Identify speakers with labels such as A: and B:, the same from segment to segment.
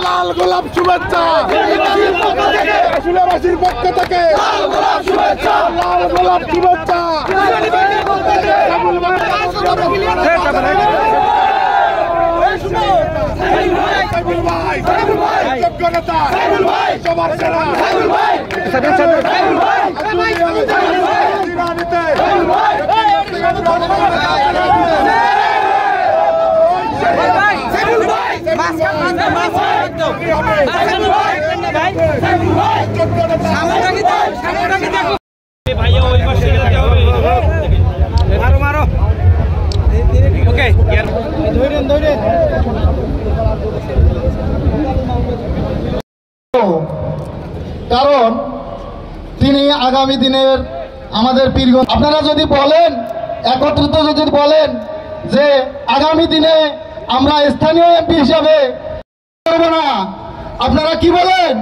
A: লাল গোলাপ শুভেচ্ছা রাসুলের পক্ষ থেকে লাল গোলাপ শুভেচ্ছা যোগ্য নেতা সবার সেরা
B: কারণ তিনি আগামী দিনের আমাদের পীরগঞ্জ আপনারা যদি বলেন একত্রিত যদি বলেন যে আগামী দিনে আমরা স্থানীয় এমপি হিসাবে করব না, আপনারা কি বলেন?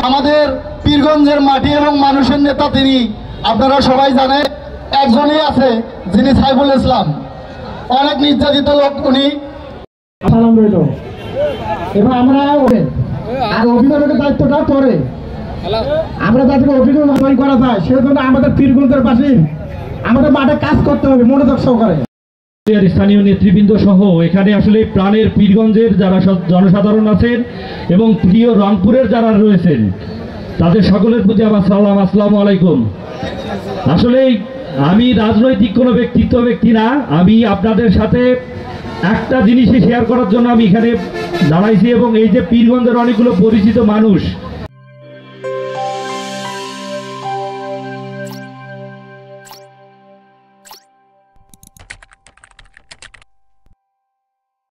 B: আমাদের পীরগঞ্জের মাটি এবং মানুষের নেতা তিনি, আপনারা সবাই জানেন। একজনই আছে যিনি সাইফুল ইসলাম, অনেক নির্যাতিত লোক উনি। সালাম রইল। এবার আমরা আর অভিভাবকের দায়িত্বটা পরে আমরা যাতে অভিযোগ করা যায় সেজন্য আমাদের পীরগঞ্জের পাশে আমাদের মাঠে কাজ করতে হবে মনোযোগ সহকারে।
C: স্থানীয় নেতৃবৃন্দ সহ এখানে আসলে প্রাণের পীরগঞ্জের যারা জনসাধারণ আছেন এবং প্রিয় রংপুরের যারা রয়েছেন তাদের সকলের প্রতি আমার সালাম, আসসালামু আলাইকুম। আসলে আমি রাজনৈতিক কোনো ব্যক্তি না, আমি আপনাদের সাথে একটা জিনিসই শেয়ার করার জন্য আমি এখানে দাঁড়াইছি এবং এই যে পীরগঞ্জের অনেকগুলো পরিচিত মানুষ